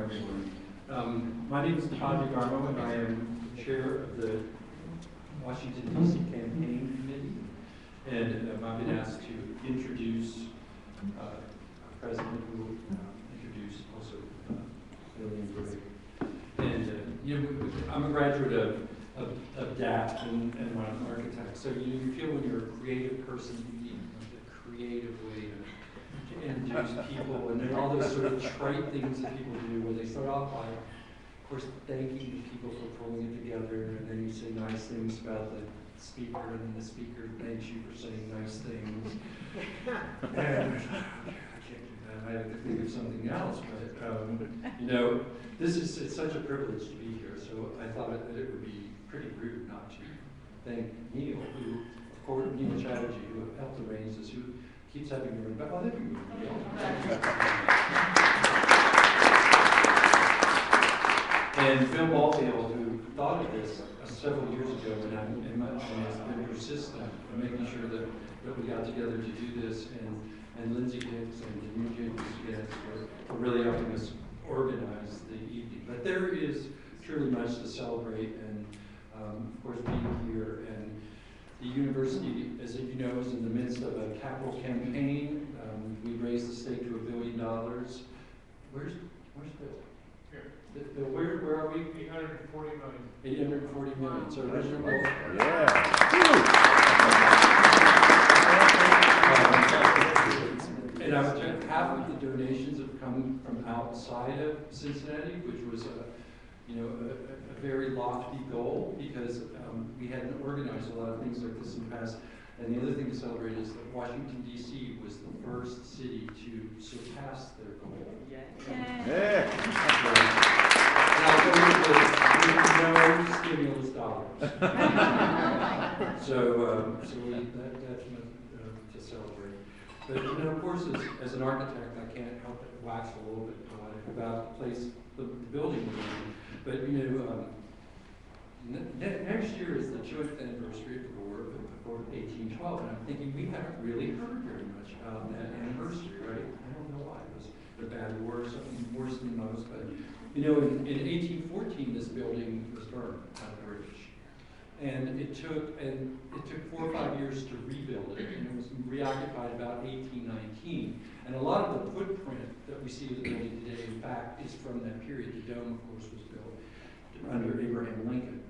everyone. My name is Todd DeGarmo, and I am the chair of the Washington, D.C. Campaign Committee. And I've been asked to introduce a president who will introduce also Billy and Brig. And you know, I'm a graduate of DAP and I'm an architect. So you feel when you're a creative person, you need a creative way to introduce people, and then all those sort of trite things that people do where they start off by, of course, thanking the people for pulling it together, and then you say nice things about the speaker, and then the speaker thanks you for saying nice things. And I can't do that. I have to think of something else, but you know, it's such a privilege to be here. So I thought that it would be pretty rude not to thank Neil, who, of course, Neil Chatterjee, who helped arrange this, who keeps having to run back. Oh, there we go. And Phil Ballfield, who thought of this several years ago, and has been persistent in making sure that we got together to do this, and Lindsay Hicks and Denise Hicks for really helping us organize the evening. But there is truly much to celebrate, and of course being here, and the university, as you know, is in the midst of a capital campaign. We raised the stake to $1 billion. Where's Bill? Here. Where are we? 840 million. 840 million. So and I would check, half of the donations have come from outside of Cincinnati, which was a very lofty goal, because we hadn't organized a lot of things like this in the past. And the other thing to celebrate is that Washington, D.C. was the first city to surpass their goal. Yeah. Now, with no stimulus dollars. So that's to celebrate. But of course, as an architect, I can't help but wax a little bit about the place, the building we're in. But next year is the 200th anniversary of the War of 1812, and I'm thinking we haven't really heard very much about that anniversary, right? I don't know why. It was a bad war, something worse than most. But in 1814, this building was burned by the British, and it took 4 or 5 years to rebuild it, and it was reoccupied about 1819. And a lot of the footprint that we see of the building today, in fact, is from that period. The dome, of course, was built under Abraham Lincoln.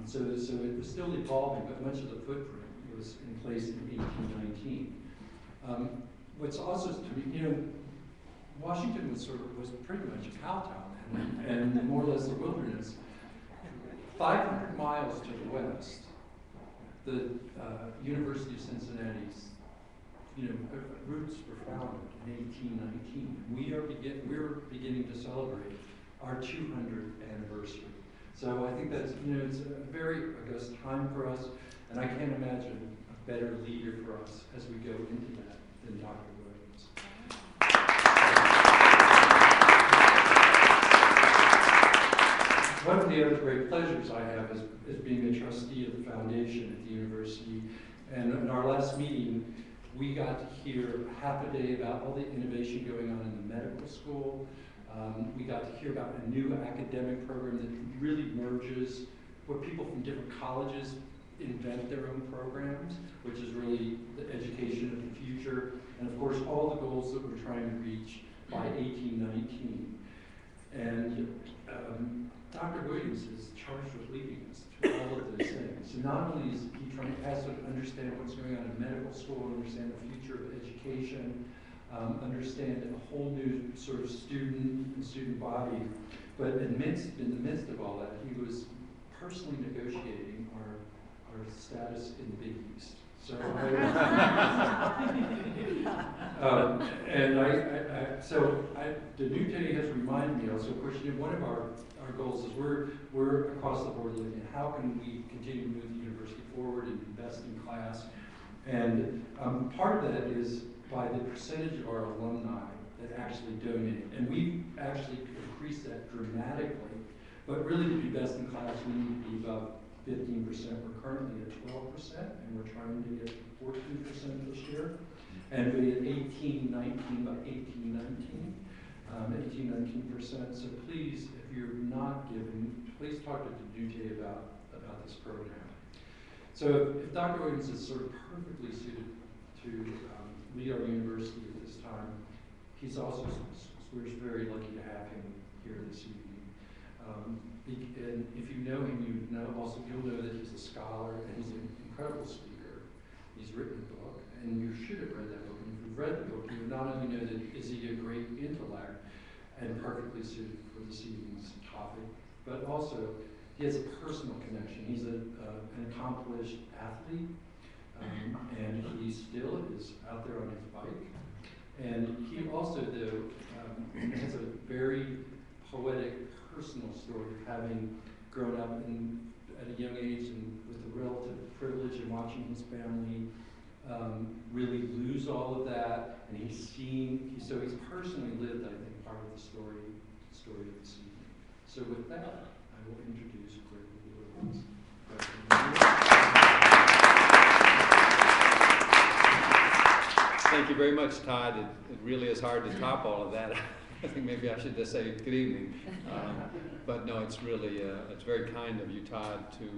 So it was still evolving, but much of the footprint was in place in 1819. What's also, Washington was pretty much a cow town and more or less a wilderness. 500 miles to the west, the University of Cincinnati's roots were founded in 1819. We're beginning to celebrate our 200th anniversary. So I think that's, it's a very august time for us, and I can't imagine a better leader for us as we go into that than Dr. Williams. One of the other great pleasures I have is being a trustee of the foundation at the university. And in our last meeting, we got to hear half a day about all the innovation going on in the medical school. We got to hear about a new academic program that really merges where people from different colleges invent their own programs, which is really the education of the future. And of course, all the goals that we're trying to reach by 1819. And Dr. Williams is charged with leading us through all of those things. So not only is he has to understand what's going on in medical school, understand the future of education, understand a whole new sort of student body, but in the midst of all that, he was personally negotiating our status in the Big East. So the new day has reminded me also, of course, one of our goals is we're across the board looking at how can we continue to move the university forward and be best in class. And part of that is by the percentage of our alumni that actually donate. And we've actually increased that dramatically. But really to be best in class, we need to be above 15%. We're currently at 12%, and we're trying to get 14% this year. And we at 1819 by 1819. 18, 19%. So please, if you're not giving, please talk to DJ about this program. So if Dr. Owens is sort of perfectly suited to lead our university at this time, we're very lucky to have him here this evening. And if you know him, you'll know that he's a scholar and he's an incredible speaker. He's written a book, and you should have read that book. And if you've read the book, you not only know that is he a great intellect and perfectly suited for this evening's topic, but also he has a personal connection. He's an accomplished athlete, and he still is out there on his bike. And he also, though, has a very poetic, personal story of having grown up at a young age and with the relative privilege and watching his family really lose all of that. And so he's personally lived, I think, part of the story of this evening. So with that, I will introduce Gregory Owens. Thank you very much, Todd. It really is hard to top all of that. I think maybe I should just say good evening. But no, it's really, it's very kind of you, Todd, to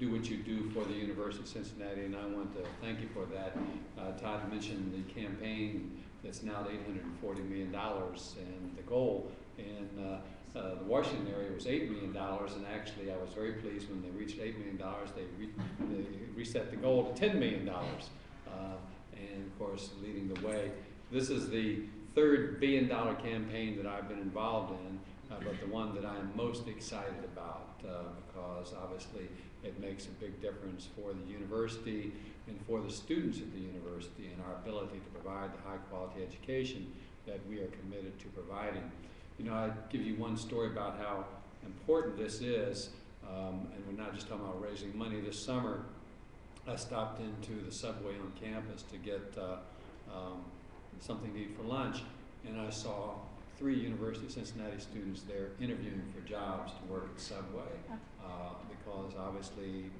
do what you do for the University of Cincinnati, and I want to thank you for that. Todd mentioned the campaign that's now at $840 million, and the goal in the Washington area was $8 million, and actually I was very pleased when they reached $8 million, they reset the goal to $10 million. And of course, leading the way. This is the third billion-dollar campaign that I've been involved in, but the one that I am most excited about because obviously it makes a big difference for the university and for the students at the university and our ability to provide the high-quality education that we are committed to providing. You know, I'd give you one story about how important this is, and we're not just talking about raising money. This summer, I stopped into the subway on campus to get something to eat for lunch, and I saw 3 University of Cincinnati students there interviewing for jobs to work at Subway because obviously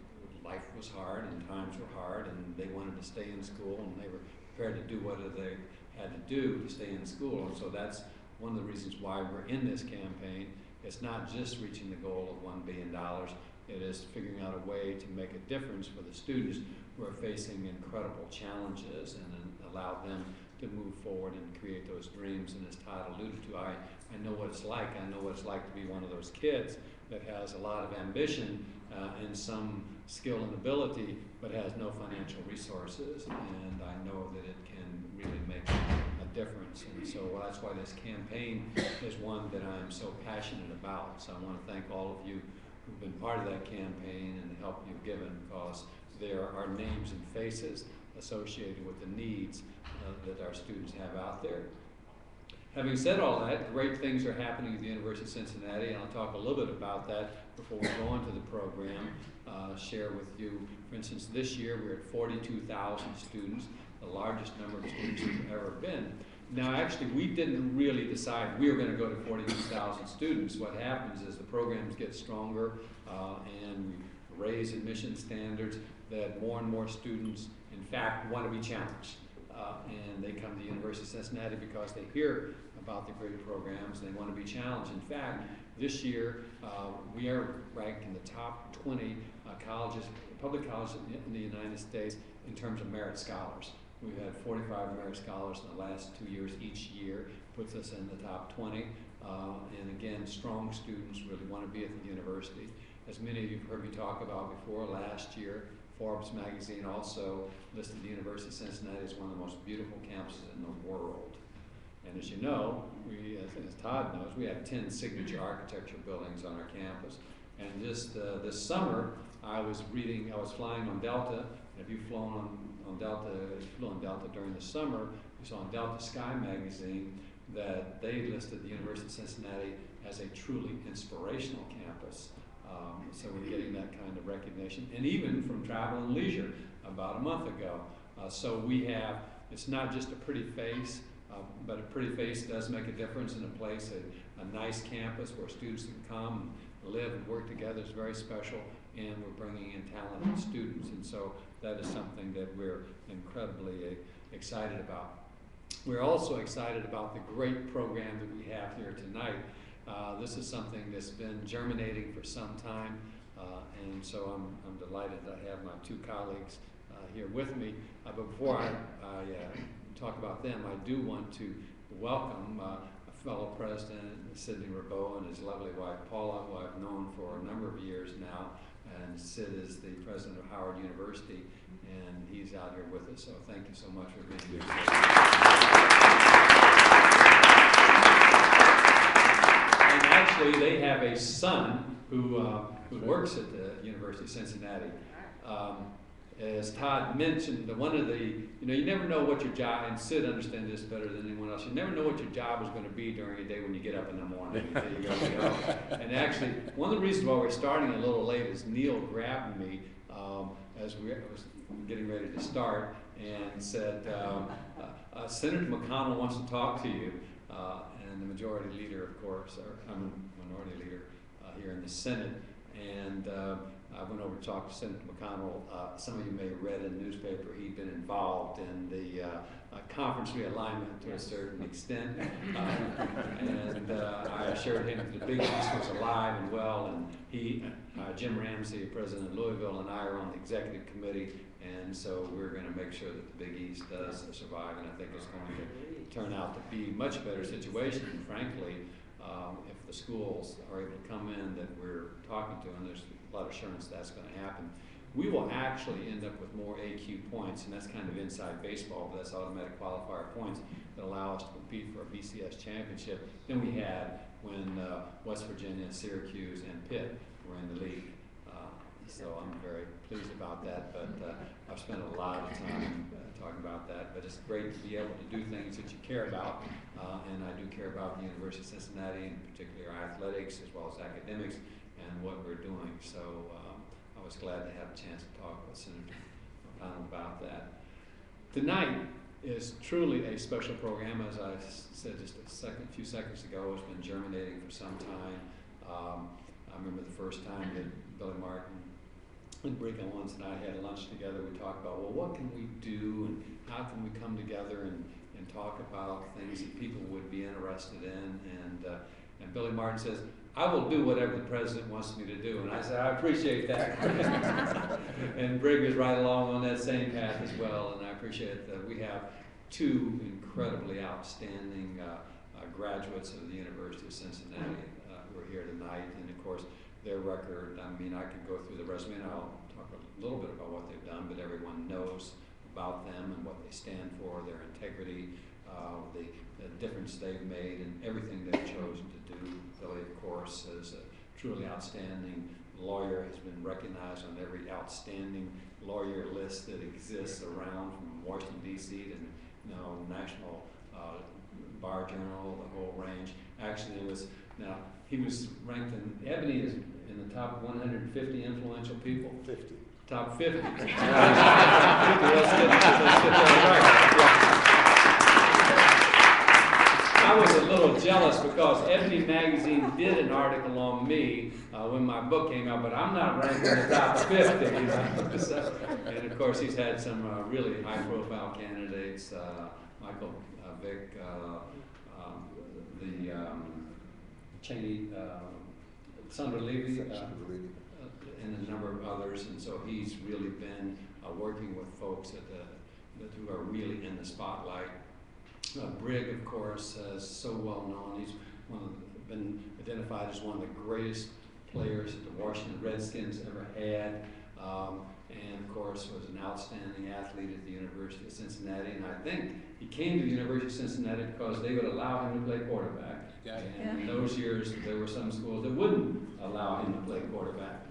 life was hard and times were hard, and they wanted to stay in school, and they were prepared to do whatever they had to do to stay in school. And so that's one of the reasons why we're in this campaign. It's not just reaching the goal of $1 billion. It is figuring out a way to make a difference for the students who are facing incredible challenges and allow them to move forward and create those dreams. And as Todd alluded to, I know what it's like. I know what it's like to be one of those kids that has a lot of ambition and some skill and ability, but has no financial resources. And I know that it can really make a difference. And so that's why this campaign is one that I'm so passionate about. So I want to thank all of you who've been part of that campaign and the help you've given, because there are names and faces associated with the needs that our students have out there. Having said all that, great things are happening at the University of Cincinnati, and I'll talk a little bit about that before we go on to the program, share with you. For instance, this year we're at 42,000 students, the largest number of students we've ever been. Now, actually, we didn't really decide we were going to go to 42,000 students. What happens is the programs get stronger and we raise admission standards that more and more students, in fact, want to be challenged. And they come to the University of Cincinnati because they hear about the great programs and they want to be challenged. In fact, this year, we are ranked in the top 20 colleges, public colleges in the United States in terms of merit scholars. We've had 45 merit scholars in the last 2 years each year, puts us in the top 20. And again, strong students really want to be at the university. As many of you have heard me talk about before, last year, Forbes magazine also listed the University of Cincinnati as one of the most beautiful campuses in the world. And as you know, as Todd knows, we have 10 signature architecture buildings on our campus. And just this summer, I was flying on Delta. If you've flown on Delta, if you flew on Delta during the summer, you saw in Delta Sky magazine that they listed the University of Cincinnati as a truly inspirational campus. So we're getting that kind of recognition, and even from Travel and Leisure about a month ago. So we have, it's not just a pretty face, but a pretty face does make a difference in a place, a nice campus where students can come and live and work together is very special, and we're bringing in talented students, and so that is something that we're incredibly excited about. We're also excited about the great program that we have here tonight. This is something that's been germinating for some time, and so I'm delighted that I have my two colleagues here with me. But before I talk about them, I do want to welcome a fellow president, Sidney Rabeau, and his lovely wife, Paula, who I've known for a number of years now. And Sid is the president of Howard University, and he's out here with us, so thank you so much for being here. And actually, they have a son who works at the University of Cincinnati. As Todd mentioned, one of the, you never know what your job, and Sid understands this better than anyone else, you never know what your job is going to be during a day when you get up in the morning until you go. And actually, one of the reasons why we're starting a little late is Neil grabbed me as I was getting ready to start and said, Senator McConnell wants to talk to you. And the majority leader, of course, or I'm a minority leader here in the Senate. And I went over to talk to Senator McConnell. Some of you may have read in the newspaper, he'd been involved in the conference realignment to a certain extent. And I assured him that the Big East was alive and well, and he, Jim Ramsey, President of Louisville, and I are on the executive committee, and so we're going to make sure that the Big East does survive, and I think it's going to turn out to be a much better situation, frankly, if the schools are able to come in that we're talking to, and there's a lot of assurance that's going to happen. We will actually end up with more AQ points, and that's kind of inside baseball, but that's automatic qualifier points that allow us to compete for a BCS championship than we had when West Virginia, Syracuse, and Pitt were in the league. So I'm very pleased about that, but I've spent a lot of time talking about that, but it's great to be able to do things that you care about, and I do care about the University of Cincinnati, and particularly our athletics as well as academics and what we're doing. So I was glad to have a chance to talk with Senator McConnell about that. Tonight is truly a special program. As I said just a few seconds ago, it's been germinating for some time. I remember the first time that Billy Martin and Brig Owens and I had lunch together. We talked about, well, what can we do and how can we come together and talk about things that people would be interested in. And Billy Martin says, I will do whatever the president wants me to do. And I said, I appreciate that. And Brig is right along on that same path as well. And I appreciate that we have two incredibly outstanding graduates of the University of Cincinnati who are here tonight. And of course, their record, I mean, I could go through the resume and I'll talk a little bit about what they've done, but everyone knows about them and what they stand for, their integrity, the difference they've made, and everything they've chosen to do. Billy, of course, is a truly outstanding lawyer, has been recognized on every outstanding lawyer list that exists around, from Washington, D.C. to National Bar Journal, the whole range. Actually, he was ranked Ebony is in the top 150 influential people. 50. Top 50. Let's get I was a little jealous because Ebony magazine did an article on me when my book came out, but I'm not ranked in the top 50. So, and of course, he's had some really high-profile candidates, Michael Vick, Cheney, Sandra Levy, and a number of others, and so he's really been working with folks who are really in the spotlight. Brig, of course, is so well known. He's been identified as one of the greatest players that the Washington Redskins ever had, and of course was an outstanding athlete at the University of Cincinnati. And I think he came to the University of Cincinnati because they would allow him to play quarterback. And in those years, there were some schools that wouldn't allow him to play quarterback.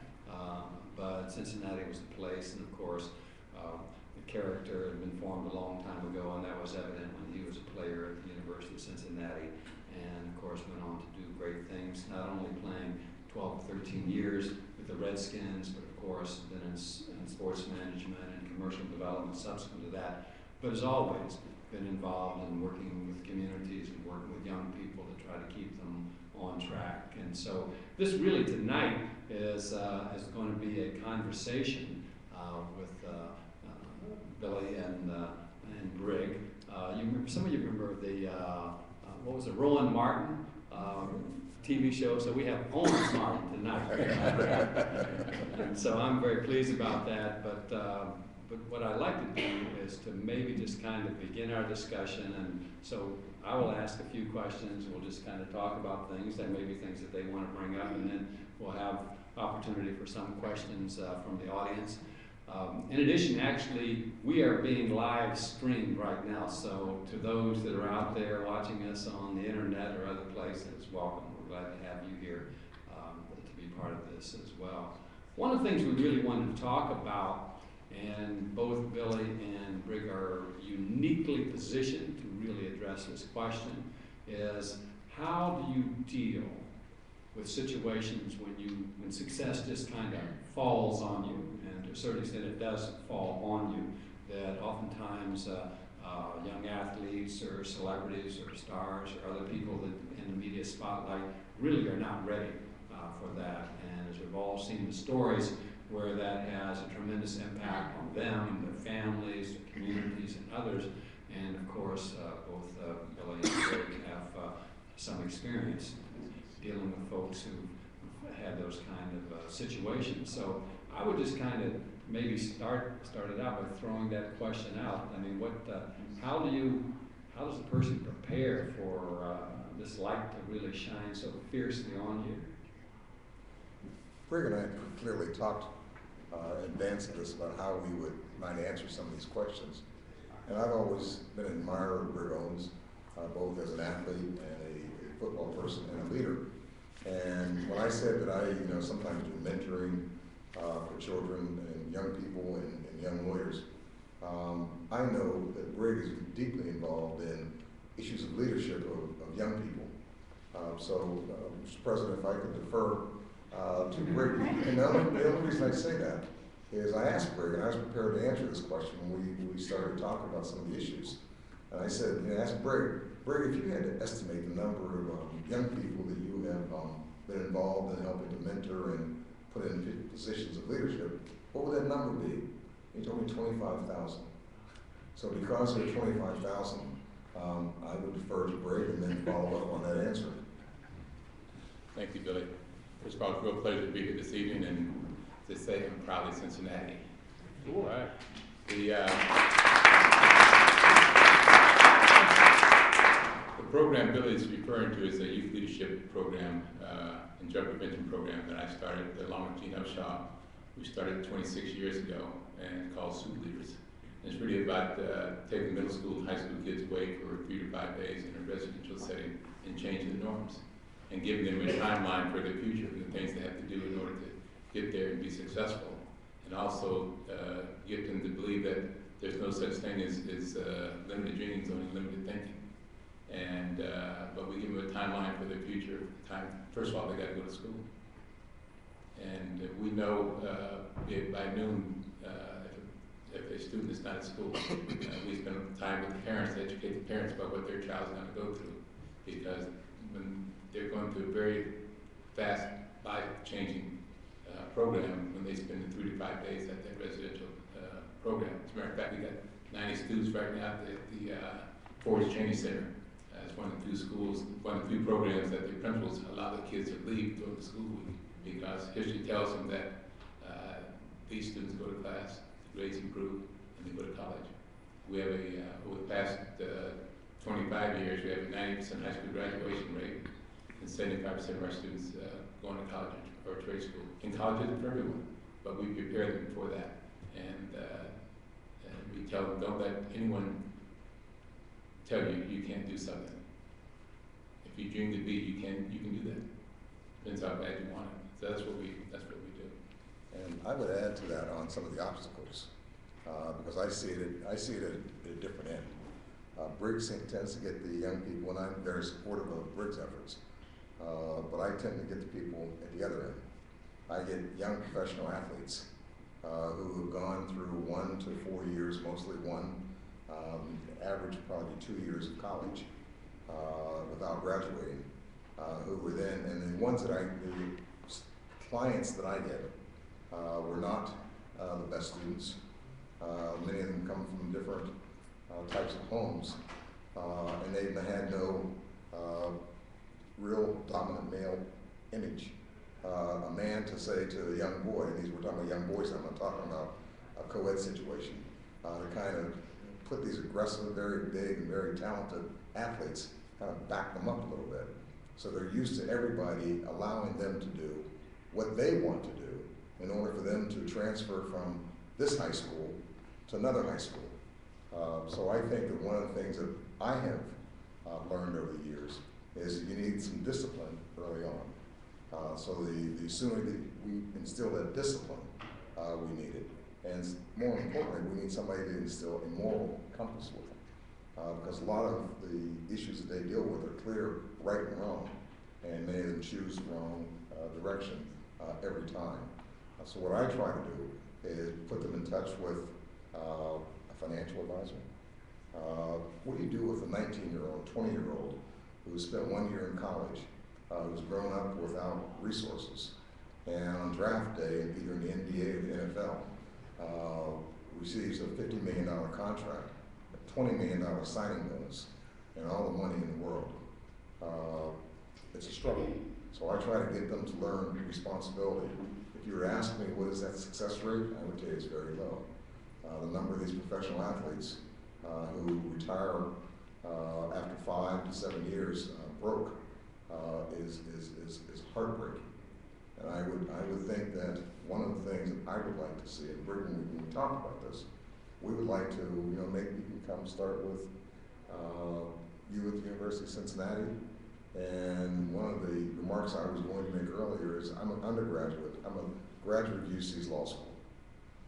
But Cincinnati was the place, and of course, the character had been formed a long time ago, and that was evident when he was a player at the University of Cincinnati, and of course went on to do great things, not only playing 12 to 13 years with the Redskins, but of course been in sports management and commercial development subsequent to that, but has always been involved in working with communities and working with young people to try to keep them on track. And so this really tonight is going to be a conversation with Billy and Brig some of you remember the, what was it, Rowan Martin TV show? So we have Owens Martin tonight. And so I'm very pleased about that, but what I like to do is to maybe just kind of begin our discussion, and so I will ask a few questions. We'll just kind of talk about things. There may be things that they want to bring up, and then we'll have opportunity for some questions from the audience. In addition, actually, we are being live streamed right now, so to those that are out there watching us on the internet or other places, welcome. We're glad to have you here to be part of this as well. One of the things we really wanted to talk about, and both Billy and Brig are uniquely positioned to really address this question, is how do you deal with situations when success just kind of falls on you, and to a certain extent it does fall on you, that oftentimes young athletes or celebrities or stars or other people that in the media spotlight really are not ready for that. And as we've all seen the stories where that has a tremendous impact on them, their families, their communities, and others. And of course, both Billy and Greg have some experience dealing with folks who had those kind of situations. So I would just kind of maybe start it out by throwing that question out. I mean, how does the person prepare for this light to really shine so fiercely on you? Brig and I clearly talked in advance of this about how we might answer some of these questions. And I've always been an admirer of Brig Owens, both as an athlete and a football person and a leader. And when I said that I, sometimes do mentoring for children and young people and young lawyers, I know that Brig is deeply involved in issues of leadership of young people. So, Mr. President, if I could defer to Brig. And the only reason I say that is I asked Brig, and I was prepared to answer this question when we started talking about some of the issues. And I said, I asked Brig, if you had to estimate the number of young people that you have been involved in helping to mentor and put in positions of leadership, what would that number be? He told me 25,000. So because there are 25,000, I would defer to Brig and then follow up on that answer. Thank you, Billy. First of all, it's a real pleasure to be here this evening, and to say I'm proudly Cincinnati. All right. The program Billy is referring to is a youth leadership program and drug prevention program that I started along with Gene Upshaw. We started 26 years ago, and it's called Soup Leaders. And it's really about taking middle school and high school kids away for 3 to 5 days in a residential setting and changing the norms, and giving them a timeline for their future and the things they have to do in order to get there and be successful, and also get them to believe that there's no such thing as limited dreams, only limited thinking. And but we give them a timeline for their future. First of all, they got to go to school, and we know by noon if a student is not at school, we spend time with the parents to educate the parents about what their child's going to go through, because when they're going through a very fast, life-changing program when they spend 3 to 5 days at that residential program. As a matter of fact, we got 90 students right now at the Forest Training Center. It's one of the few schools, one of the few programs that the principals allow the kids to leave during the school week, because history tells them that these students go to class, the grades improve, and they go to college. We have over the past 25 years, we have a 90% high school graduation rate, and 75% of our students going to college or trade school. And college isn't for everyone, but we prepare them for that. And we tell them, don't let anyone tell you you can't do something. If you dream to be, you can do that. Depends how bad you want it. So that's what we do. And I would add to that on some of the obstacles, because I see it at a different end. Brig tends to get the young people, and I'm very supportive of Brig's efforts, but I tend to get the people at the other end. I get young professional athletes who have gone through 1 to 4 years, mostly one, average probably 2 years of college without graduating, who were then, and the ones that the clients that I get were not the best students. Many of them come from different types of homes, and they had no real dominant male image. A man to say to a young boy, and we're talking about young boys, I'm not talking about a co-ed situation, to kind of put these aggressive, very big, and very talented athletes, kind of back them up a little bit. So they're used to everybody allowing them to do what they want to do in order for them to transfer from this high school to another high school. So I think that one of the things that I have learned over the years is you need some discipline early on. So the sooner that we instill that discipline, we need it. And more importantly, we need somebody to instill a moral compass with them. Because a lot of the issues that they deal with are clear right and wrong, and many of them choose the wrong direction every time. So what I try to do is put them in touch with a financial advisor. What do you do with a 19-year-old, 20-year-old who spent 1 year in college, who's grown up without resources, and on draft day, either in the NBA or the NFL, receives a $50 million contract, a $20 million signing bonus, and all the money in the world? It's a struggle. So I try to get them to learn responsibility. If you were asking me what is that success rate, I would tell you it's very low. The number of these professional athletes who retire after 5 to 7 years broke is heartbreaking. And I would think that one of the things that I would like to see, and Brig, when we talk about this, we would like to, maybe you can come start with you at the University of Cincinnati. And one of the remarks I was going to make earlier is I'm an undergraduate. I'm a graduate of UC's law school.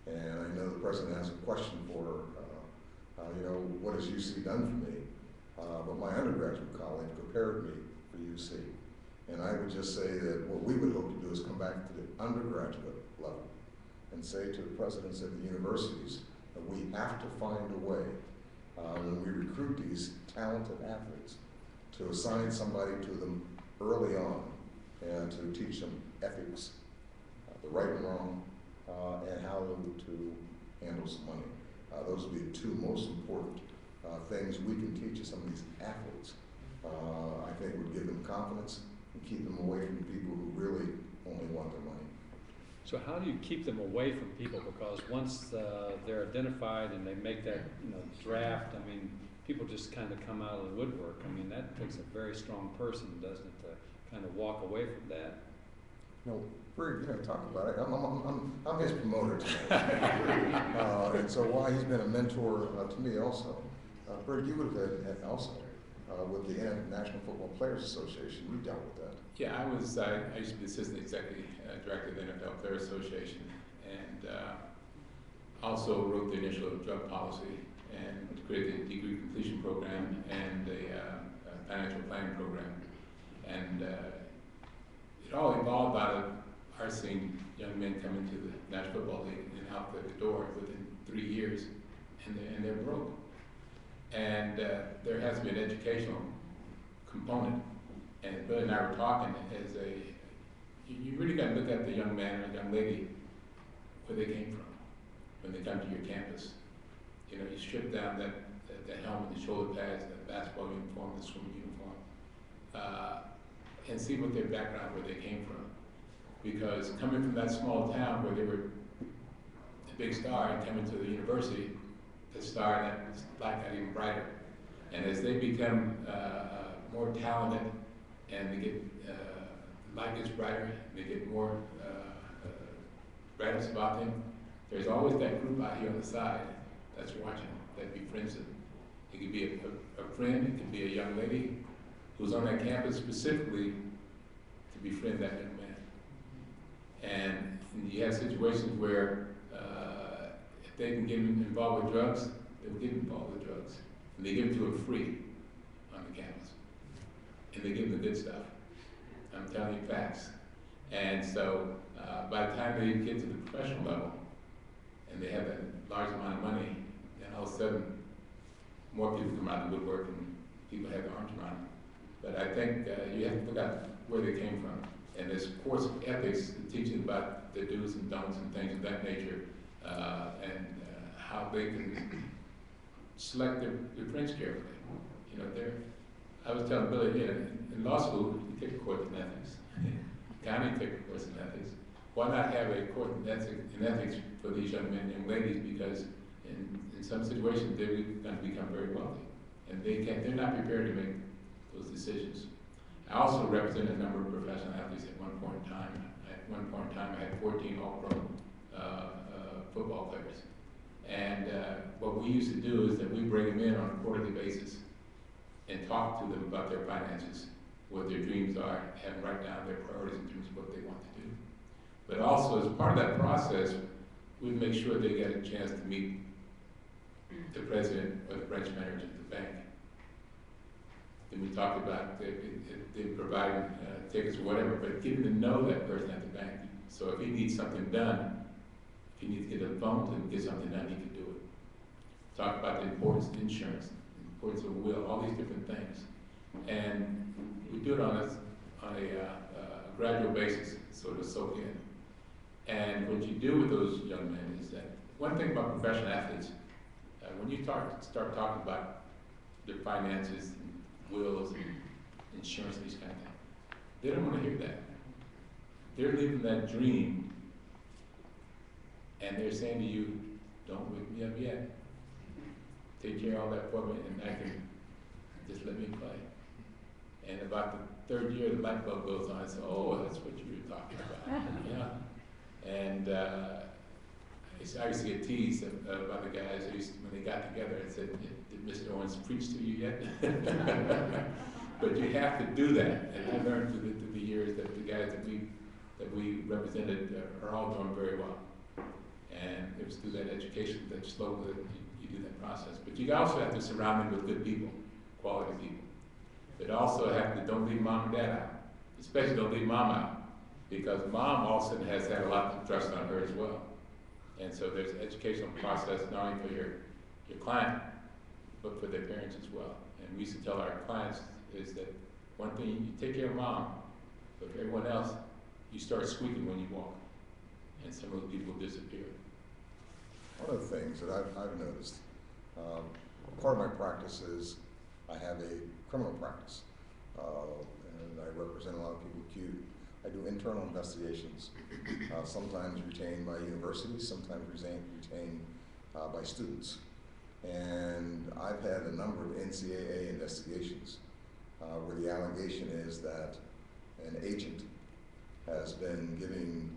And I know the president has a question for, what has UC done for me? But my undergraduate colleague prepared me for UC. And I would just say that what we would hope to do is come back to the undergraduate level and say to the presidents of the universities that we have to find a way, when we recruit these talented athletes, to assign somebody to them early on and to teach them ethics, the right and wrong, and how to handle some money. Those would be the two most important things we can teach some of these athletes. I think would give them confidence and keep them away from people who really only want their money. So how do you keep them away from people? Because once they're identified and they make that draft, I mean, people just kind of come out of the woodwork. I mean, that takes a very strong person, doesn't it, to kind of walk away from that? We're going to talk about it. I'm his promoter tonight. And so while he's been a mentor to me also, Brig, you would have had also with the National Football Players Association, you dealt with that. Yeah, I used to be assistant executive director of the NFL Players Association, and also wrote the initial drug policy and created the degree completion program and the financial planning program. And it all evolved out of our seeing young men come into the National Football League and out the door within 3 years, and they're broke. And there has to be an educational component. And Bill and I were talking as you really got to look at the young man or young lady where they came from when they come to your campus. You strip down that helmet, the shoulder pads, the basketball uniform, the swimming uniform, and see what their background, where they came from. Because coming from that small town where they were a big star and coming to the university, the star that light got even brighter. And as they become more talented and they get, light gets brighter, they get more brightness about them, there's always that group out here on the side that's watching, that befriends them. It could be a friend, it could be a young lady who's on that campus specifically to befriend that young man. And you have situations where if they can get involved with drugs, they will get involved with drugs. And they give it to them free on the campus. And they give them the good stuff. I'm telling you facts. And so by the time they get to the professional level and they have that large amount of money, then all of a sudden more people come out of the woodwork and people have their arms around them. But I think you have to look at where they came from. And this course of ethics, teaching about the do's and don'ts and things of that nature, and how they can select their friends carefully. You know, I was telling Billy, in law school, you take a course in ethics. County take a course in ethics. Why not have a course in ethics for these young men and young ladies? Because in some situations, they're going to become very wealthy. And they're not prepared to make those decisions. I also represent a number of professional athletes at one point in time. At one point in time, I had 14 all-pro football players. And what we used to do is that we bring them in on a quarterly basis and talk to them about their finances, what their dreams are, have them write down their priorities in terms of what they want to do. But also, as part of that process, we make sure they get a chance to meet the president or the branch manager at the bank. And we talked about they providing tickets or whatever, but getting to know that person at the bank. So if he needs something done, if he needs to get a phone to get something done, he can do it. Talk about the importance of insurance, the importance of a will, all these different things. And we do it on a gradual basis, sort of soak in. And what you do with those young men is that, one thing about professional athletes, when you start talking about their finances, and wills, and insurance, these kind of things, they don't want to hear that. They're living that dream, and they're saying to you, don't wake me up yet. Take care of all that for me, and I can just let me play. And about the third year, the light bulb goes on, and say, oh, that's what you were talking about. Yeah. And I used to get teased by the guys when they got together and said, did Mr. Owens preach to you yet? But you have to do that. And I learned through the years that the guys that we represented are all doing very well. And it was through that education, that slowly you do that process. But you also have to surround them with good people, quality people. But also don't leave mom and dad out. Especially don't leave mom out. Because mom also has had a lot of trust on her as well. And so there's an educational process not only for your client, but for their parents as well. And we used to tell our clients is that one thing, you take care of mom, but for everyone else, you start squeaking when you walk. And some of those people disappear. One of the things that I've noticed, part of my practice is I have a criminal practice. And I represent a lot of people acute. I do internal investigations, sometimes retained by universities, sometimes retained by students. And I've had a number of NCAA investigations where the allegation is that an agent has been giving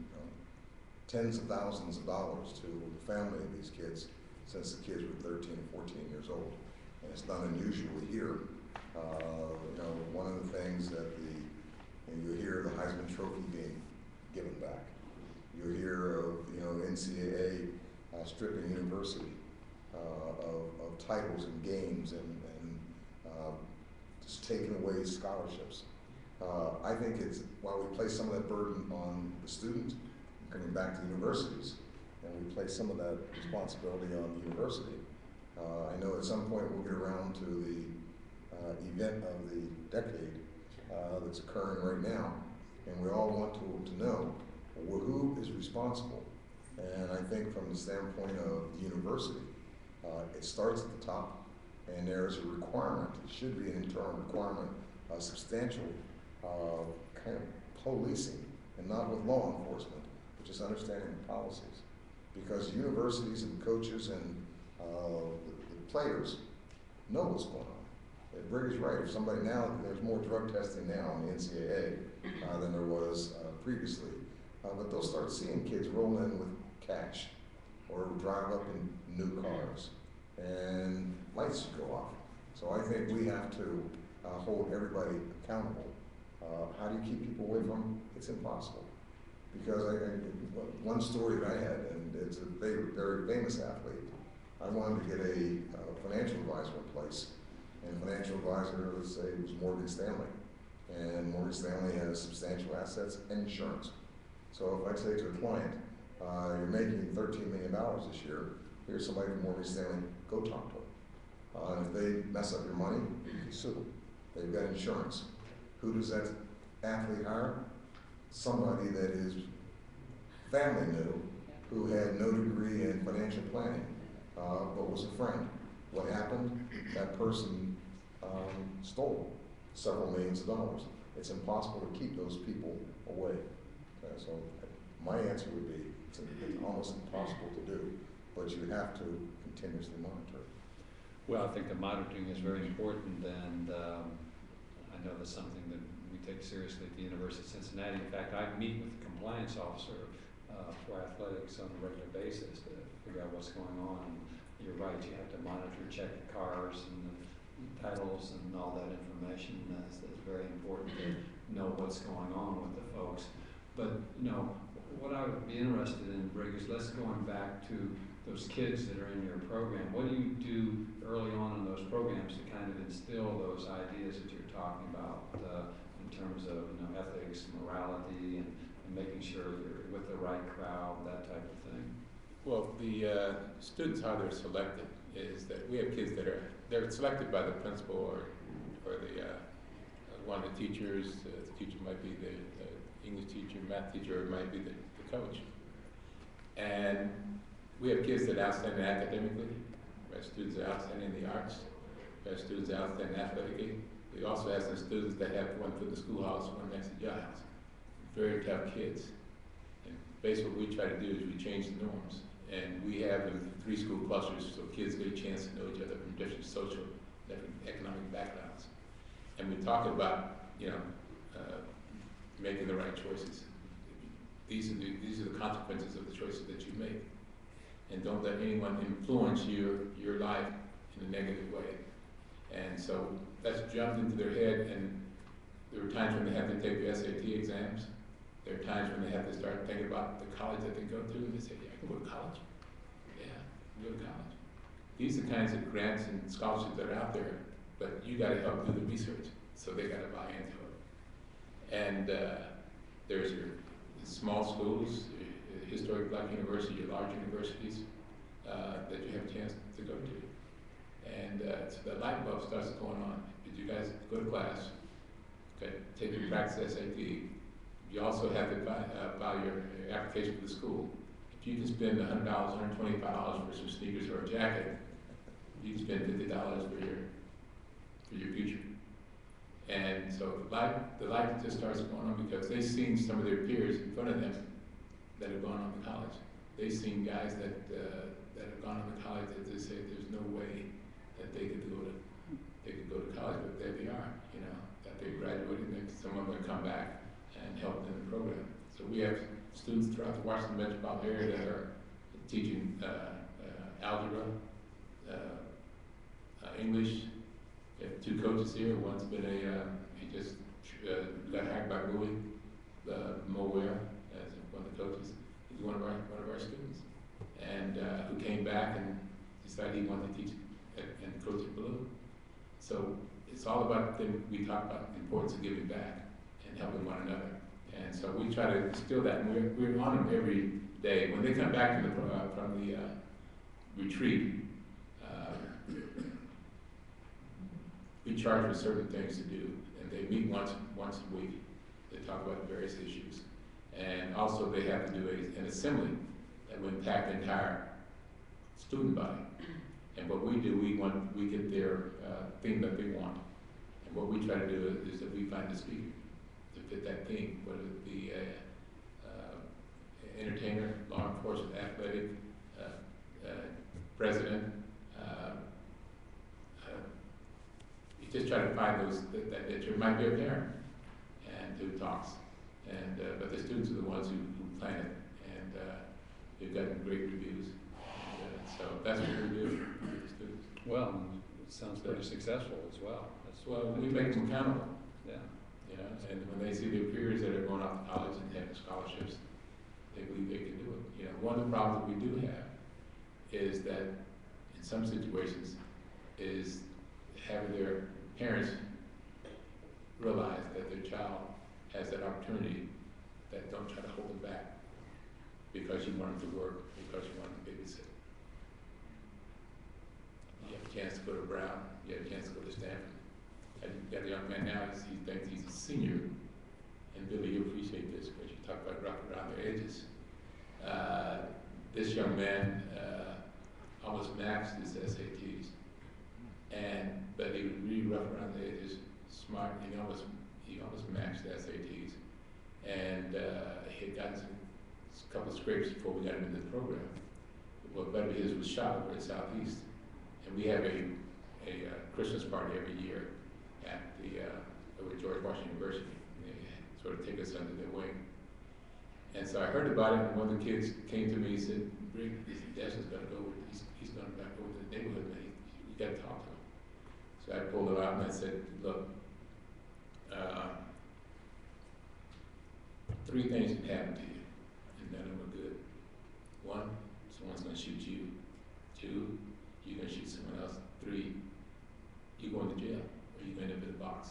tens of thousands of dollars to the family of these kids since the kids were 13 and 14 years old. And it's not unusual to hear. One of the things that you hear the Heisman Trophy being given back. You hear of NCAA stripping university of titles and games and just taking away scholarships. I think it's while we place some of that burden on the student coming back to universities, and we place some of that responsibility on the university. I know at some point we'll get around to the event of the decade that's occurring right now, and we all want to know who is responsible. And I think from the standpoint of the university, it starts at the top, and there is a requirement, it should be an internal requirement, a substantial kind of policing, and not with law enforcement, but just understanding the policies. Because universities and coaches and the players know what's going on. Brig is right. If somebody there's more drug testing now in the NCAA than there was previously. But they'll start seeing kids roll in with cash or drive up in new cars, and lights should go off. So I think we have to hold everybody accountable. How do you keep people away from? It's impossible. Because one story that I had, and it's a very, very famous athlete, I wanted to get a financial advisor in place. And financial advisor, let's say, was Morgan Stanley. And Morgan Stanley has substantial assets and insurance. So if I say to a client, you're making $13 million this year, here's somebody from Morgan Stanley, go talk to them. And if they mess up your money, you can sue them. They've got insurance. Who does that athlete hire? Somebody that his family knew, who had no degree in financial planning, but was a friend. What happened? That person stole several millions of dollars. It's impossible to keep those people away. So my answer would be, it's almost impossible to do, but you have to continuously monitor. Well, I think the monitoring is very important, and I know that's something that we take seriously at the University of Cincinnati. In fact, I meet with the compliance officer for athletics on a regular basis to figure out what's going on. And you're right, you have to monitor, check the cars and the titles and all that information. That's very important to know what's going on with the folks. But, you know, what I would be interested in, Brig, is let's going back to those kids that are in your program. What do you do early on in those programs to kind of instill those ideas that you're talking about in terms of, you know, ethics, morality, and making sure you're with the right crowd, that type of thing? Well, the students, how they're selected is that we have kids that they're selected by the principal or the one of the teachers. The teacher might be the English teacher, math teacher, or it might be the coach. And we have kids that are outstanding academically. We have students that are outstanding in the arts. We have students that are outstanding athletically. We also have some students that have one for the schoolhouse, one next to the jailhouse. Very tough kids. And basically what we try to do is we change the norms. And we have 3 school clusters so kids get a chance to know each other from different social, different economic backgrounds. And we talk about, you know, making the right choices. These are the consequences of the choices that you make. And don't let anyone influence your life in a negative way. And so that's jumped into their head, and there are times when they have to take the SAT exams. There are times when they have to start thinking about the college that they go to, and they say, yeah, I can go to college. Yeah, I can go to college. These are the kinds of grants and scholarships that are out there, but you gotta help do the research, so they gotta buy into it. And there's your small schools, your historic black university, your large universities that you have a chance to go to. And so that light bulb starts going on. Did you guys go to class? Okay, take your practice SAT. You also have to file your application for the school. If you can spend $100, $125 for some sneakers or a jacket, you can spend $50 for your future. And so the light just starts going on because they've seen some of their peers in front of them that have gone on to college. They've seen guys that have gone on to college that they say there's no way that they could go to college, but there they are, you know, that they graduated and some of them will come back and help in the program. So we have students throughout the Washington metropolitan area that are teaching algebra, English. We have 2 coaches here. One's been he just got hired by Bowie, Mo Ware, as one of the coaches. He's one of our students, and who came back and decided he wanted to teach and coach at Blue. So it's all about we talk about the importance of giving back and helping one another. And so we try to instill that, and we're on them every day. When they come back from the retreat, we charge with certain things to do, and they meet once a week. They talk about various issues, and also they have to do an assembly that will impact the entire student body. And what we do, we get their theme that they want, and what we try to do is that we find the speaker to fit that theme, whether it be entertainer, law enforcement, athletic, president. You just try to find those that might be a parent and who talks, and but the students are the ones who plan it, and they've gotten great reviews. And, so that's what we do with the students. Well, it sounds pretty successful as well. Well, we make them accountable. Yeah. You know, and when they see their peers that are going off to college and having scholarships, they believe they can do it. You know, one of the problems that we do have is that in some situations is having their parents realize that their child has that opportunity, that don't try to hold them back because you want them to work, because you want them to babysit. You have a chance to go to Brown, you have a chance to go to Stanford. And you've got a young man now, he thinks he's a senior, and Billy, you appreciate this because you talk about rocking around their edges. This young man almost maxed his SATs. But he was really rough around the edges, smart. He almost matched the SATs, and he had gotten a couple of scrapes before we got him into the program. Well, buddy his was shot over at Southeast, and we have a Christmas party every year at over at George Washington University. They sort of take us under their wing. And so I heard about it, and one of the kids came to me and said, "Brig, Desmond's going to go. He's going back over to the neighborhood, man. You got to talk to him." So I pulled him out and I said, "Look, 3 things can happen to you, and none of them are good. 1, someone's going to shoot you. 2, you're going to shoot someone else. 3, you're going to jail, or you're going to end up in a box.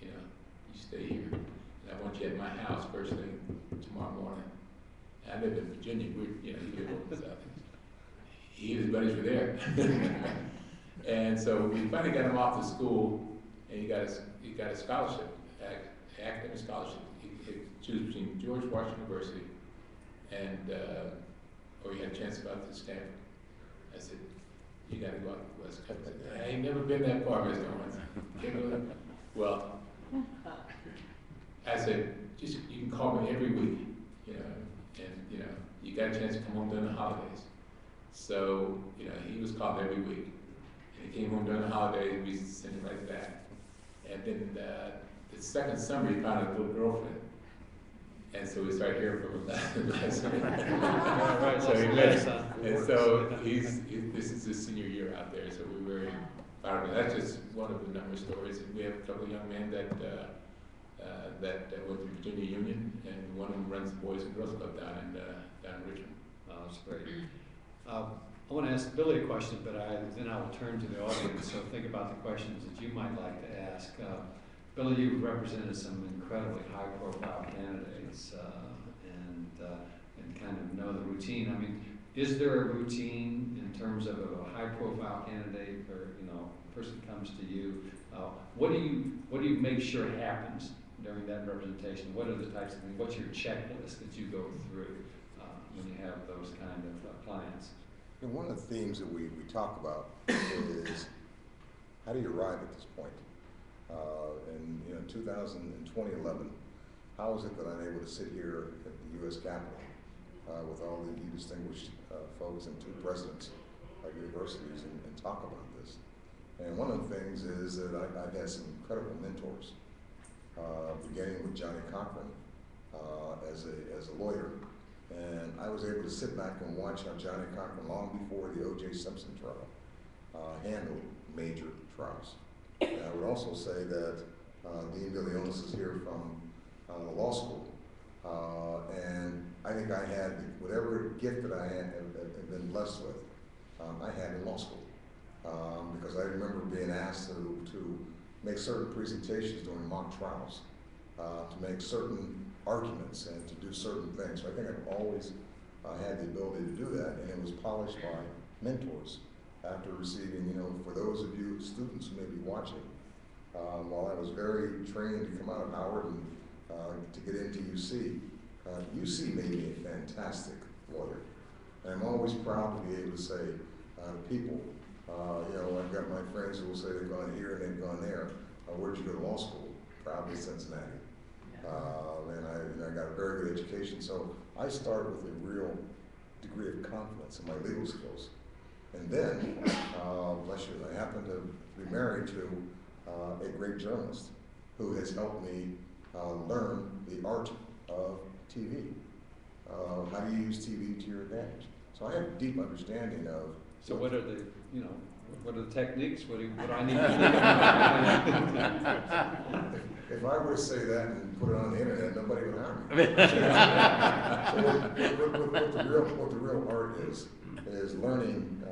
You know, you stay here, and I want you at my house first thing tomorrow morning." And I live in Virginia. He lived over the Southeast. He and his buddies were there. And so we finally got him off to school, and he got a scholarship, academic scholarship. He could choose between George Washington University and, or he had a chance to go out to Stanford. I said, "You got to go out to the West Coast." I ain't never been that far, Mr. Owens. Can't go there. Well, I said, "Just you can call me every week, you know, and you got a chance to come home during the holidays." So he was called every week. He came home during the holidays, we sent him right back. And then the second summer, he found a little girlfriend. And so we started hearing from him last summer. Right, So he left. And so this is his senior year out there, so we're very proud of him. That's just one of the number of stories. And we have a couple of young men that went to Virginia Union, and one of them runs the Boys and Girls Club down in Richmond. Oh, that's great. I want to ask Billy a question, but then I will turn to the audience, so think about the questions that you might like to ask. Billy, you've represented some incredibly high-profile candidates and kind of know the routine. I mean, is there a routine in terms of a high-profile candidate, or a person comes to you? What do you make sure happens during that representation? What are the types of things? What's your checklist that you go through when you have those kind of clients? And one of the themes that we talk about is how do you arrive at this point? In 2011, how is it that I'm able to sit here at the U.S. Capitol with all the distinguished folks and 2 presidents of universities and talk about this? And one of the things is that I've had some incredible mentors, beginning with Johnny Cochran as a lawyer. And I was able to sit back and watch how Johnny Cochran, long before the O.J. Simpson trial, handled major trials. And I would also say that Dean Billy Owens is here from the law school. And I think I had whatever gift that I had been blessed with, I had in law school. Because I remember being asked to make certain presentations during mock trials, to make certain arguments and to do certain things. So I think I've always had the ability to do that, and it was polished by mentors after receiving, for those of you students who may be watching, while I was very trained to come out of Howard and to get into UC, UC made me a fantastic lawyer. And I'm always proud to be able to say to people, I've got my friends who will say they've gone here and they've gone there. Where'd you go to law school? Probably Cincinnati. And I got a very good education, so I started with a real degree of confidence in my legal skills. And then, bless you, I happen to be married to a great journalist who has helped me learn the art of TV. How do you use TV to your advantage? So I have a deep understanding of. So what are the, what are the techniques? What do I need to think? If I were to say that and put it on the internet, nobody would hire me. So what the real art is learning,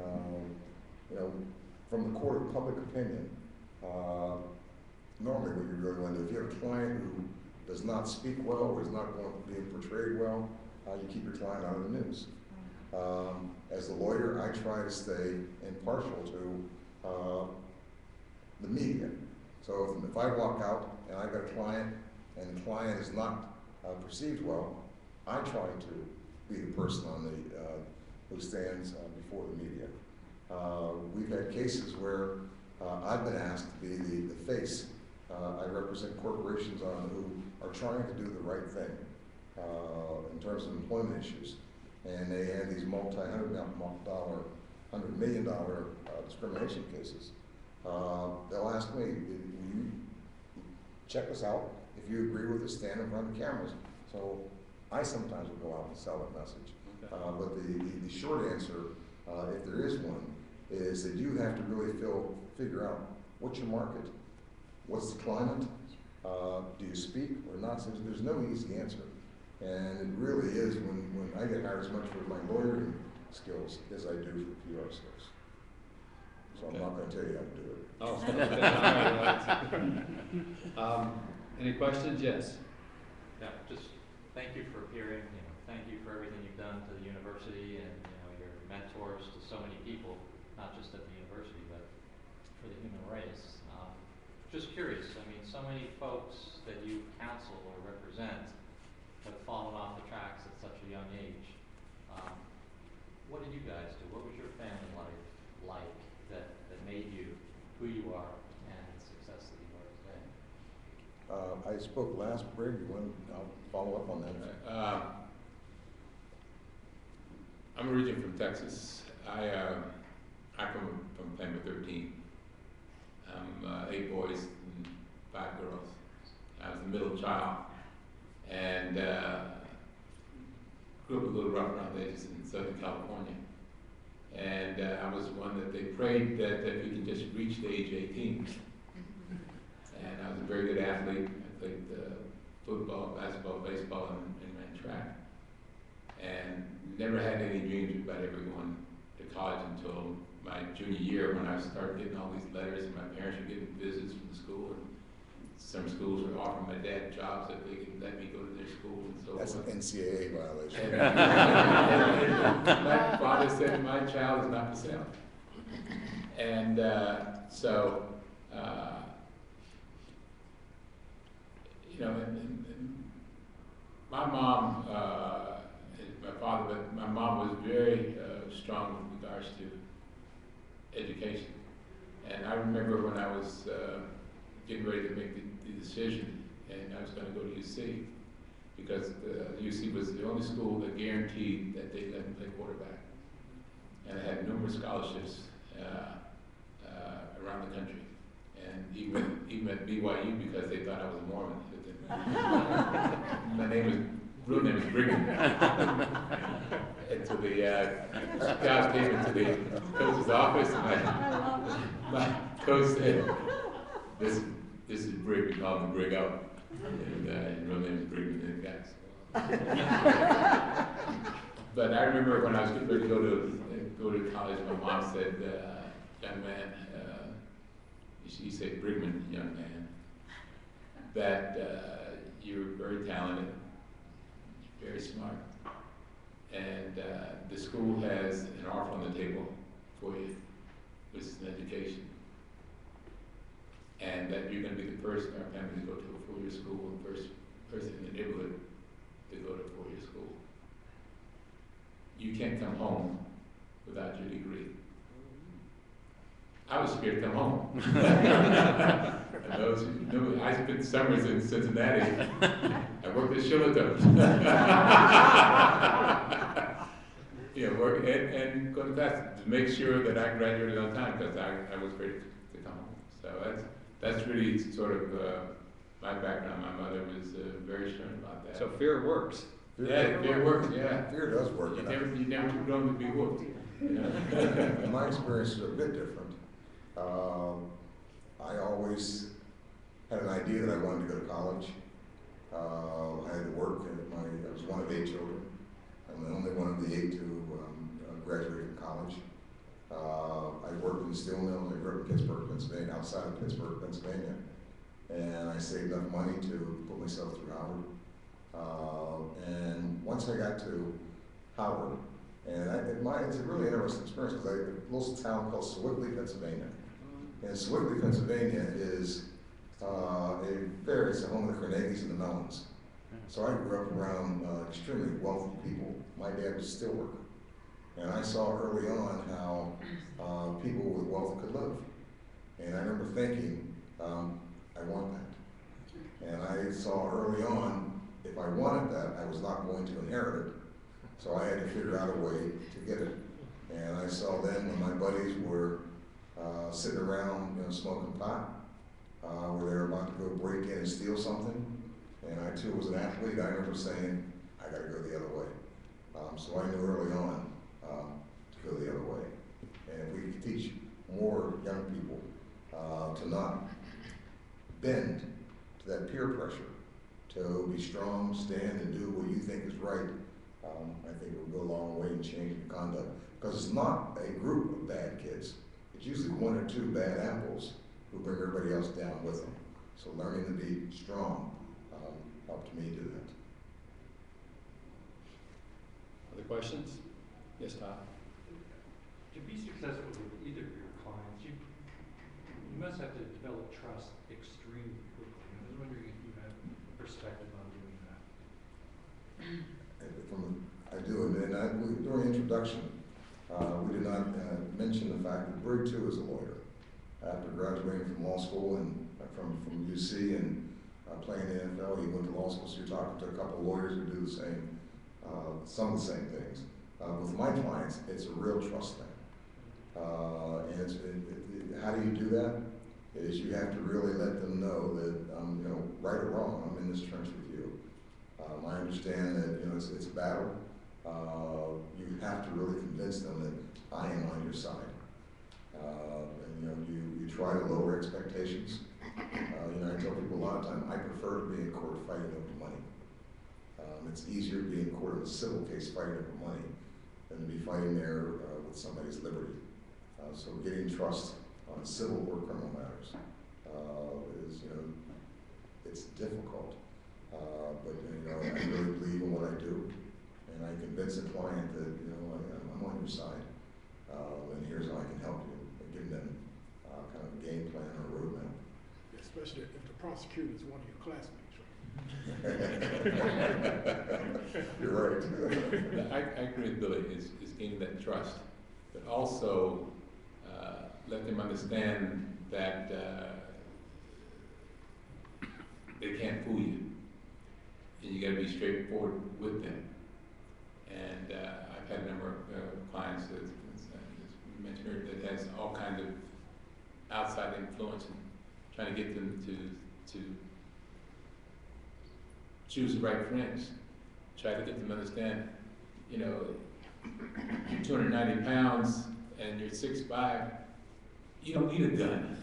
from the court of public opinion. Normally, what you really want to do, if you have a client who does not speak well or is not being portrayed well, you keep your client out of the news. As a lawyer, I try to stay impartial to the media. So if I walk out and I've got a client and the client is not perceived well, I try to be the person who stands before the media. We've had cases where I've been asked to be the face. I represent corporations who are trying to do the right thing in terms of employment issues. And they have these $100 million discrimination cases. They'll ask me, will you check us out? If you agree with us, stand in front of the cameras. So I sometimes will go out and sell that message. Okay. But the short answer, if there is one, is that you have to really figure out what's your market, what's the climate, do you speak or not? So there's no easy answer. And it really is when I get hired as much for my lawyering skills as I do for PR skills. So Okay. I'm not going to tell you how to do it. Oh, okay. All right. Any questions? Yes. Yeah, just thank you for appearing. Thank you for everything you've done to the university and your mentors to so many people, not just at the university, but for the human race. Just curious. I mean, so many folks that you counsel or represent have fallen off the tracks at such a young age. What did you guys do? What was your family life like that made you who you are and the success that you are today? I spoke last, Brig. I'll follow up on that. I'm originally from Texas. I come from family of 13. I'm 8 boys and 5 girls. I was the middle child, and grew up a little rough around the edges in Southern California. And I was one that they prayed that we could just reach the age of 18. And I was a very good athlete. I played football, basketball, baseball, and ran track. And never had any dreams about ever going to college until my junior year, when I started getting all these letters, and my parents were getting visits from the school, and some schools were offering my dad jobs that they could let me go to their school and so That's an forth. NCAA violation. And my father said, my child is not for sale. And and my mom, my father, but my mom was very strong with regards to education. And I remember when I was getting ready to make the decision, and I was going to go to UC, because UC was the only school that guaranteed that they let me play quarterback. And I had numerous scholarships around the country, and even at BYU, because they thought I was a Mormon. My real name is Brig Owens. And so the guys came into the coach's office, and my coach said, this is Brig, we call him Brig Owens. And his real name is Brig, and the guys. But I remember when I was getting ready to go to college, my mom said, young man, she said, Brigman, young man, that you're very talented, very smart, and the school has an offer on the table for you, which is an education, and that you're going to be the first in our family to go to a 4-year school, and first person in the neighborhood to go to a 4-year school. You can't come home without your degree. I was scared to come home. And those who knew, I spent summers in Cincinnati. I worked at Shillito's. Work and go to class to make sure that I graduated on time, because I was ready to come home. So that's really sort of my background. My mother was very stern about that. So fear works. Fear works. Yeah, Fear does work. You never grown to be whooped. And my experience is a bit different. I always had an idea that I wanted to go to college. I had to work, and I was one of 8 children. I'm the only one of the 8 to graduate from college. I worked in the steel mills. I grew up in Pittsburgh, Pennsylvania, outside of Pittsburgh, Pennsylvania. And I saved enough money to put myself through Howard. And once I got to Howard, and it's a really interesting experience, because I live in a little town called Sewickley, Pennsylvania. And Sewickley, Pennsylvania is it's the home of the Carnegies and the Mellons. So I grew up around extremely wealthy people. My dad was a steel worker. And I saw early on how people with wealth could live. And I remember thinking, I want that. And I saw early on, if I wanted that, I was not going to inherit it. So I had to figure out a way to get it. And I saw then when my buddies were sitting around, smoking pot, where they were about to go break in and steal something. And I too was an athlete. I remember saying, I got to go the other way. So I knew early on to go the other way. And if we could teach more young people to not bend to that peer pressure, to be strong, stand and do what you think is right, I think it will go a long way in changing conduct. Because it's not a group of bad kids. It's usually one or two bad apples who bring everybody else down with them. So learning to be strong helped me do that. Other questions? Yes, Todd. To be successful with either of your clients, you must have to develop trust extremely quickly. I was wondering if you have perspective on doing that. I do, and during introduction, we did not mention the fact that Brig too is a lawyer. After graduating from law school and from UC and playing in the NFL, he went to law school, so you're talking to a couple of lawyers who do the same, some of the same things. With my clients, it's a real trust thing. And how do you do that? Is you have to really let them know that, right or wrong, I'm in this trench with you. I understand that, it's a battle. You have to really convince them that I am on your side. And you try to lower expectations. I tell people a lot of times, I prefer to be in court fighting over money. It's easier to be in court in a civil case fighting over money than to be fighting there with somebody's liberty. So getting trust on civil or criminal matters is, it's difficult. But I really believe in what I do, and I convince a client that I'm on your side, and here's how I can help you, and give them kind of a game plan or a roadmap. Especially if the prosecutor is one of your classmates. You're right. I agree with Billy, is gaining that trust, but also let them understand that they can't fool you, and you got to be straightforward with them. And I've had a number of clients that, as mentioned earlier, that has all kinds of outside influence and trying to get them to choose the right friends. Try to get them to understand, you're 290 pounds and you're 6'5", you don't need a gun.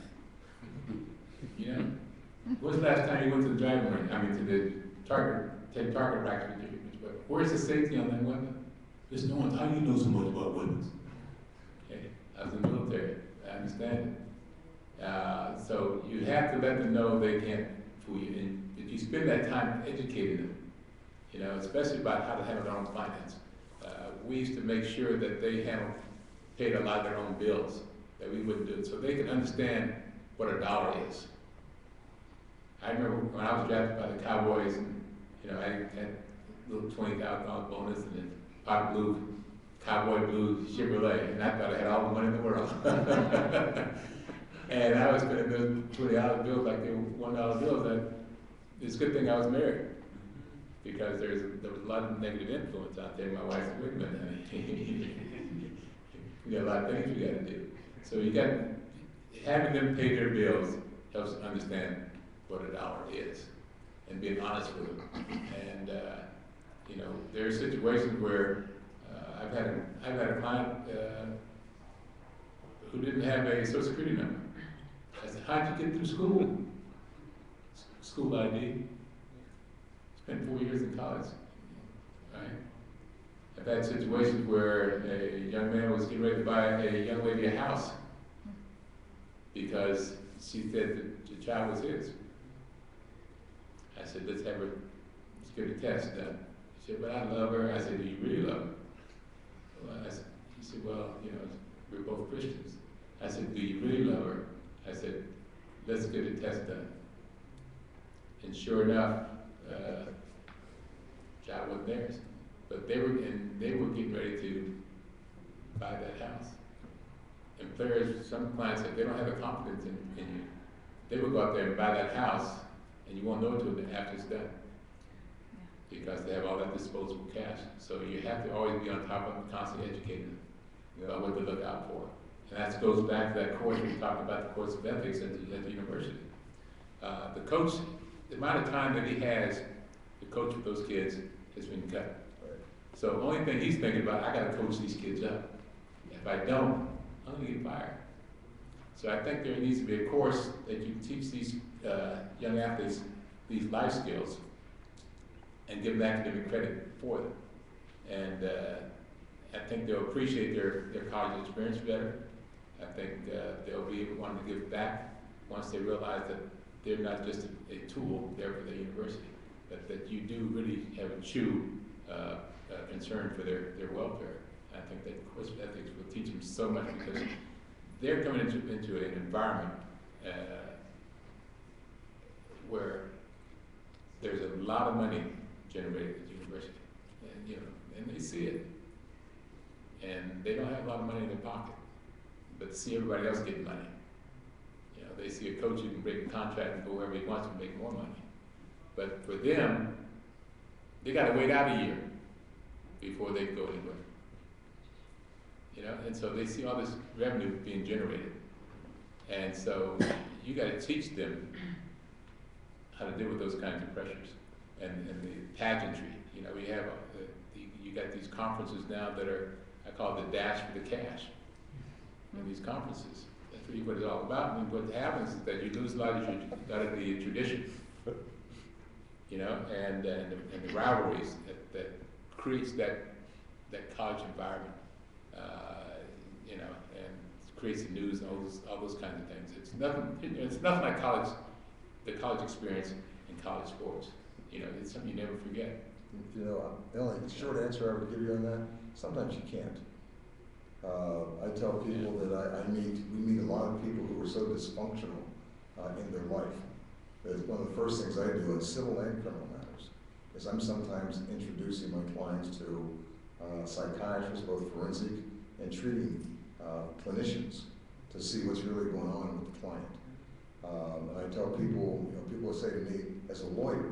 When's the last time you went to the driving range? To the target practice with you? Where's the safety on that weapon? There's no one. How do you know so much about weapons? Okay, I was in the military. I understand it. So you have to let them know they can't fool you. And if you spend that time educating them, especially about how to handle their own finance. We used to make sure that they paid a lot of their own bills, that we wouldn't do it, so they could understand what a dollar is. I remember when I was drafted by the Cowboys, and I had a little $20,000 bonus and then cowboy blue Chevrolet, and I thought I had all the money in the world. And I was spending those $20 bills like they were $1 bills. It's a good thing I was married, because there was a lot of negative influence out there. My wife said, wait a minute, honey. We got a lot of things we got to do. So having them pay their bills helps them understand what a dollar is, and being honest with them. And there are situations where I've had a client who didn't have a Social Security number. I said, how'd you get through school? School ID. Spent 4 years in college, right? I've had situations where a young man was getting ready to buy a young lady a house because she said that the child was his. I said, let's get a test done. She said, but I love her. I said, do you really love her? Well, he said, well, we're both Christians. I said, do you really love her? I said, let's get a test done. And sure enough, child wasn't theirs. But they were getting ready to buy that house. And players, some clients, if they don't have the confidence in you, they will go out there and buy that house, and you won't know it until after it's done. Because they have all that disposable cash. So you have to always be on top of them, constantly educating them about what to look out for. And that goes back to that course we talked about, the course of ethics at the university. The coach, the amount of time that he has to coach with those kids has been cut. So the only thing he's thinking about, I gotta coach these kids up. If I don't, I'm gonna get fired. So I think there needs to be a course that you teach these young athletes these life skills and give them academic credit for them. And I think they'll appreciate their college experience better. I think they'll be able to want to give back once they realize that they're not just a tool there for the university, but that you do really have a true concern for their welfare. I think that course of ethics will teach them so much because they're coming into an environment where there's a lot of money generated at the university, and and they see it, and they don't have a lot of money in their pocket, but to see everybody else getting money, they see a coach who can break a contract and go wherever he wants to make more money, but for them, they got to wait out a year before they go anywhere, and so they see all this revenue being generated, and so you got to teach them how to deal with those kinds of pressures. And the pageantry, we have, you got these conferences now that are, I call it the dash for the cash. And these conferences, that's really what it's all about. And what happens is that you lose a lot of the tradition, and the rivalries that creates that college environment, and creates the news and all those kinds of things. It's nothing like the college experience in college sports. It's something you never forget. The only short answer I would give you on that, sometimes you can't. I tell people that we meet a lot of people who are so dysfunctional in their life. That one of the first things I do in civil and criminal matters is I'm sometimes introducing my clients to psychiatrists, both forensic and treating clinicians, to see what's really going on with the client. And I tell people, people will say to me, as a lawyer,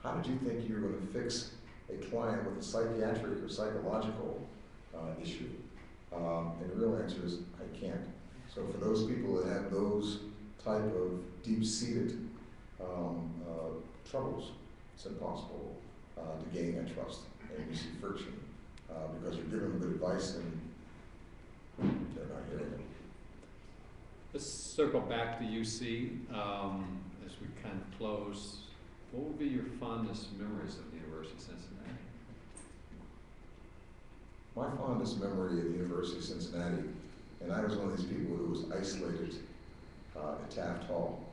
how did you think you were going to fix a client with a psychiatric or psychological issue? And the real answer is, I can't. So for those people that have those type of deep-seated troubles, it's impossible to gain that trust. And you see friction because you're giving them good advice and they're not hearing it. Let's circle back to UC as we kind of close. What would be your fondest memories of the University of Cincinnati? My fondest memory of the University of Cincinnati, and I was one of these people who was isolated at Taft Hall.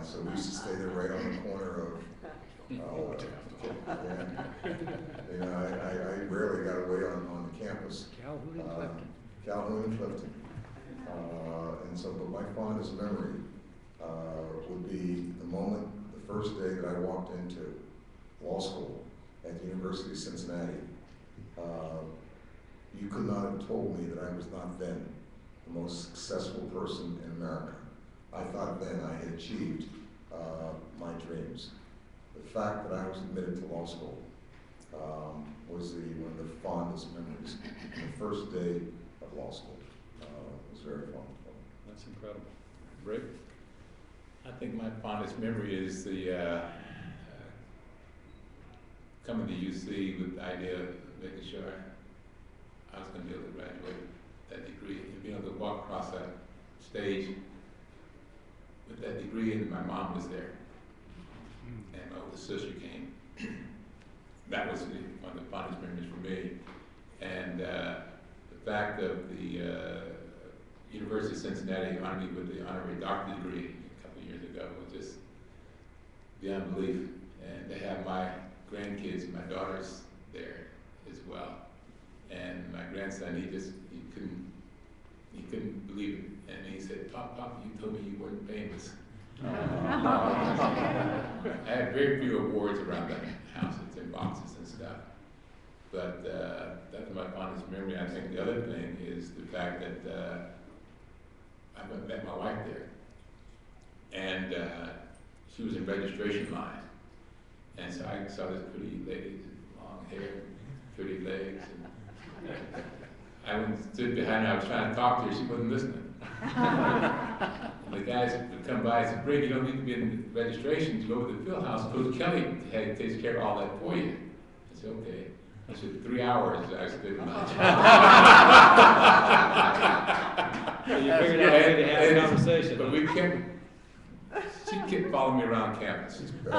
So we used to stay there right on the corner of, I rarely got away on the campus. Calhoun and Clifton. Calhoun and Clifton. But my fondest memory would be the moment, the first day that I walked into law school at the University of Cincinnati. You could not have told me that I was not then the most successful person in America. I thought then I had achieved my dreams. The fact that I was admitted to law school was one of the fondest memories. The first day of law school was very fun. That's incredible. Brig? I think my fondest memory is the coming to UC with the idea of making sure I was going to be able to graduate that degree and being able to walk across that stage with that degree, and my mom was there, and my older sister came. That was one of the fondest memories for me, and the fact of the University of Cincinnati honored me with the honorary doctorate degree a couple of years ago was just beyond belief, and to have my grandkids and my daughters there as well. And my grandson, he couldn't believe it. And he said, Pop, you told me you weren't famous. I had very few awards around the house. It's in boxes and stuff. But that's my fondest memory. I think the other thing is the fact that I met my wife there. And she was in registration line. And so I saw this pretty lady, long hair, pretty legs. And I went and stood behind her. I was trying to talk to her. She wasn't listening. And the guys would come by and say, Brig, you don't need to be in registration to go to the field house. Coach Kelly takes care of all that for you. I said, okay. I said, 3 hours. I stood in line. So you figured out a way to have a conversation. But we kept, she kept following me around campus. But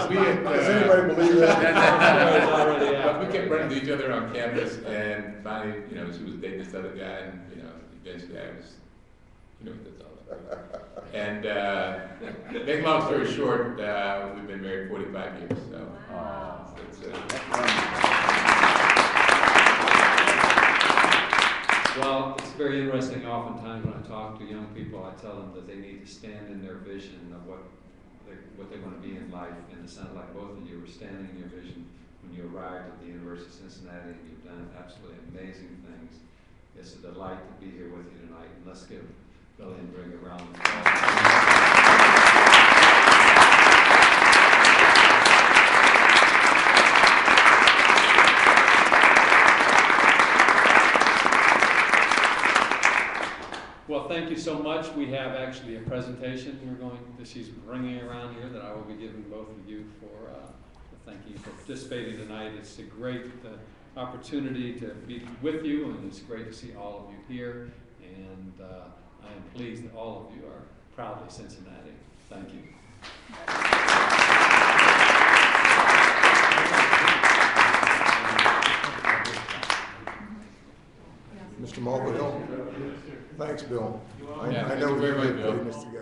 we had, Does anybody believe that? but we kept running to each other on campus, and finally, you know, she was dating this other guy, and, you know, eventually I was, you know what that's all about. And, make a long story short, we've been married 45 years, so. Well, it's very interesting. Oftentimes when I talk to young people, I tell them that they need to stand in their vision of what they want to be in life. And it sounds like both of you were standing in your vision when you arrived at the University of Cincinnati, and you've done absolutely amazing things. It's a delight to be here with you tonight. And let's give Billy and Brig a round of applause. Well, thank you so much. We have actually a presentation that she's bringing around here that I will be giving both of you for thank you for participating tonight. It's a great opportunity to be with you, and it's great to see all of you here. And I am pleased that all of you are proudly Cincinnati. Thank you. Mr. Mulvihill? Thanks, Bill. I Yeah, know thank you we very much, did Bill. putting this together.